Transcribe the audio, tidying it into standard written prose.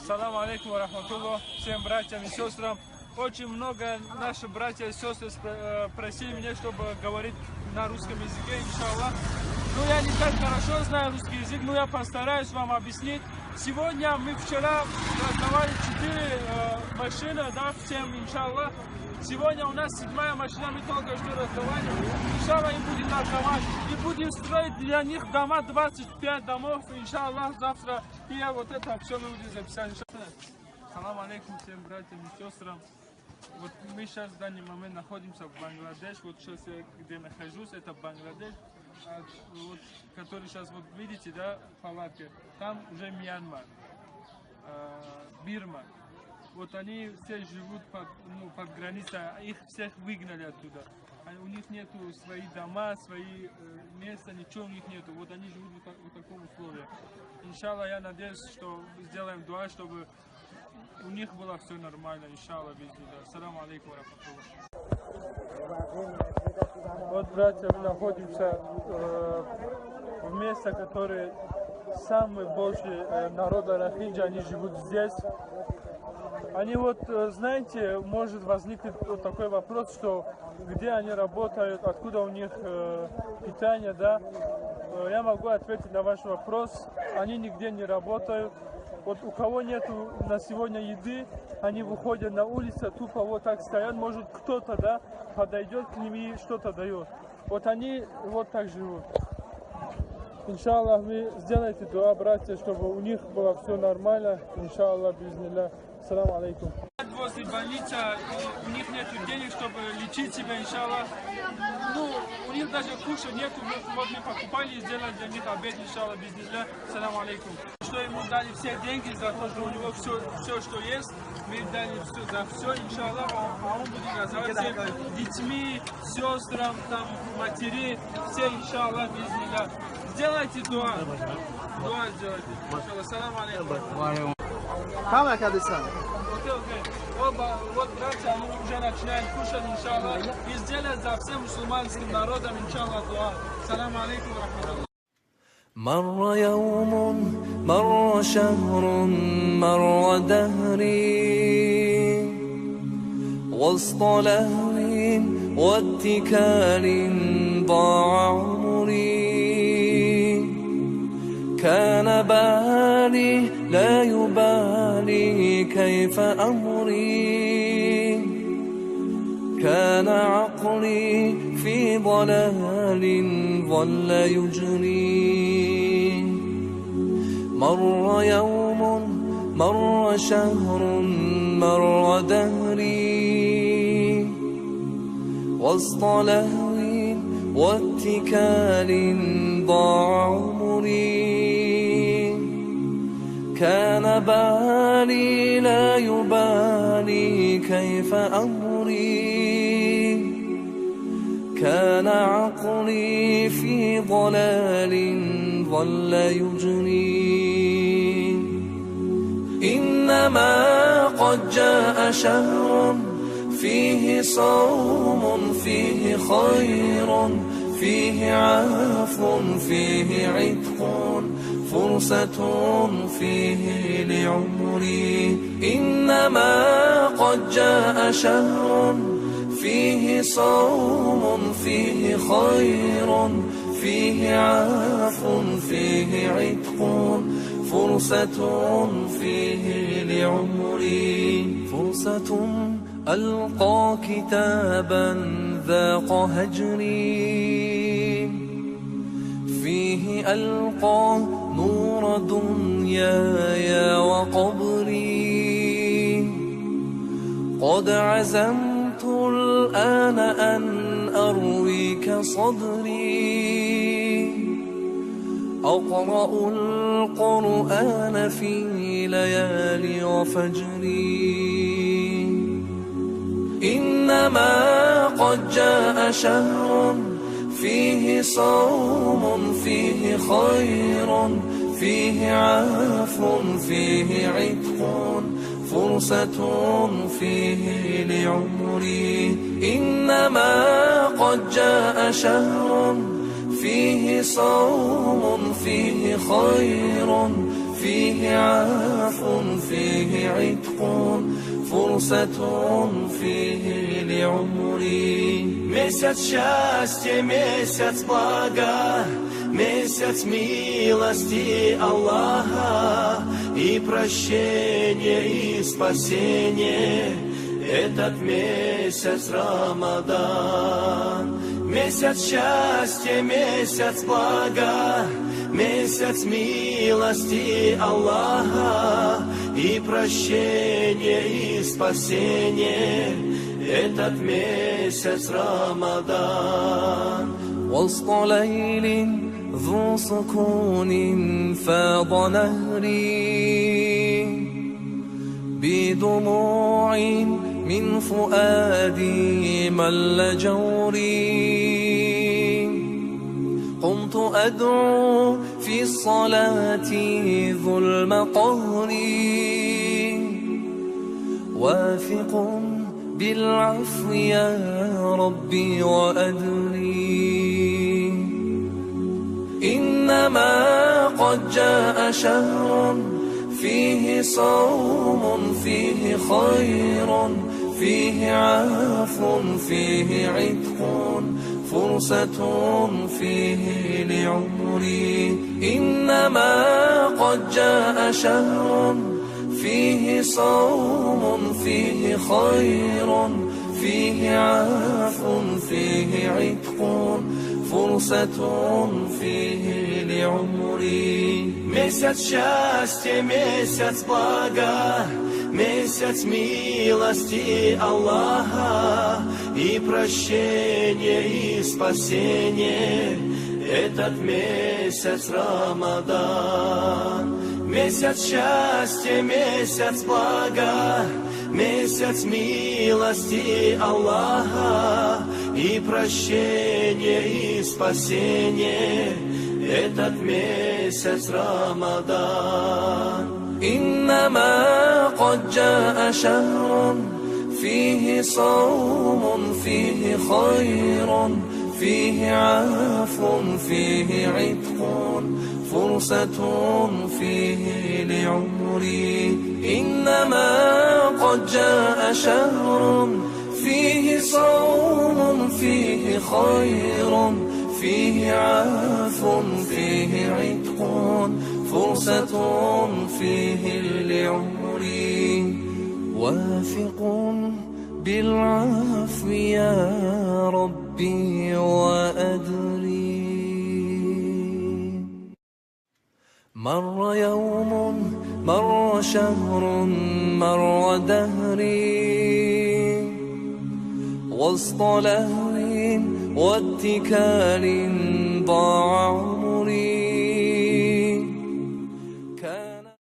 Салам алейкум ва рахматуллах, всем братьям и сестрам. Очень много наших братьев и сестры просили меня, чтобы говорить на русском языке, иншаллах. Ну, я не так хорошо знаю русский язык, но я постараюсь вам объяснить. Сегодня мы вчера раздавали 4 машины, да, всем, иншаллах. Сегодня у нас 7-я машина, мы только что раздавали. Иншаллах, и будем раздавать. И будем строить для них дома, 25 домов, иншаллах, завтра. И вот это все мы будем записать. Салам алейкум всем братьям и сестрам. Вот мы сейчас в данный момент находимся в Бангладеш. Вот сейчас я где нахожусь, это Бангладеш. Вот, который сейчас вот видите, да, палатка. Там уже Мьянма, Бирма. Вот они все живут под границей, их всех выгнали оттуда. У них нету свои дома, свои места, ничего у них нету. Вот они живут в таком условии. Иншаллах, я надеюсь, что сделаем дуа, чтобы у них было все нормально. Иншаллах, бизнес. Салам алейкум ва рахматуллах. Вот, братья, мы находимся в месте, которое самый большой народ Рохинджа, они живут здесь. Они вот, знаете, может возникнуть вот такой вопрос, что где они работают, откуда у них питание, да. Я могу ответить на ваш вопрос. Они нигде не работают. Вот у кого нету на сегодня еды, они выходят на улицу, тупо вот так стоят. Может кто-то, да, подойдет к ним и что-то дает. Вот они вот так живут. Иншаллах, вы сделайте дуа, братья, чтобы у них было все нормально. Иншаллах, бизнилlah. Салам алейкум. Возле больницы, у них нет денег, чтобы лечить себя, иншаллах. Ну, у них даже кушать нету, вот мы покупали и сделали для них обед, иншаллах, бизнилlah. Салам алейкум. Что ему дали все деньги за то, что у него все, что есть, мы дали все, за все, иншаллах, а он будет развиваться всем детьми, сестрам, там, матери, все, иншаллах, бизнилlah. Сделайте дуа. Дуа сделайте. Иншаллах. Салам алейкум. Камера кадысан. Вот, братья, они уже начинают кушать, иншаллах, и сделать за всем мусульманским народом, иншаллах, дуа. Салам алейкум ва рахматуллах. مر يوم مر شهر مر دهري وسط لهو واتكال ضاع عمري كان بالي لا يبالي كيف أمري كان عقلي في ضلال ظل يجري مر يوم مر شهر مر دهري وسط لهو واتكال ضاع عمري كان بالي لا يبالي كيف أمري كان عقلي في ضلال ظل يجري إنما قد جاء شهر فيه صوم فيه خير فيه عفو فيه عتق فرصة فيه لعمري إنما قد جاء شهر فيه صوم فيه خير فيه عفو فيه عتق فرصة فيه لعمري فرصة ألقى كتابا ذاق هجري فيه ألقى نور دنياي وقبري قد عزمت الآن أن أرويك صدري أقرأ القرآن في ليالي وفجري إنما قد جاء شهر فيه صوم فيه خير فيه عفو فيه عتق فرصة فيه لعمري إنما قد جاء شهر فيه صوم فيه خير فيه عفو فيه عتق فرصة فيه لعمري Месяц счастья, месяц блага, месяц милости Аллаха и прощения и спасения. Этот месяц Рамадан. Месяц счастья, месяц блага, месяц милости Аллаха и прощения и спасения. Этот месяц Рамадан. وسط ليل ذو سكون فاض نهري بدموع من فؤادي مل جوري قمت أدعو في الصلاة ذو المقهري واثق بالعفو يا ربي وأدري إنما قد جاء شهر فيه صوم فيه خير فيه عفو فيه عتق فرصة فيه لعمري إنما قد جاء شهر فيه صوم فيه خير فيه عفو فيه عتق فرصة فيه لعمري Месяц счастья, месяц блага, месяц милости Аллаха и прощения и спасения. Этот месяц Рамадан. Месяц счастья, месяц блага, месяц милости Аллаха и прощения и спасения. Этот месяц Рамадан. إنما قد جاء شهر فيه صوم فيه خير فيه عفو فيه عتق فرصة فيه لعمري إنما قد جاء شهر فيه صوم فيه خير فيه عفو فيه عتق فرصة فيه لعمري واثق بالعفو يا ربي وأدري مر يوم مر شهر مر دهري وسط لهو واتكال ضاع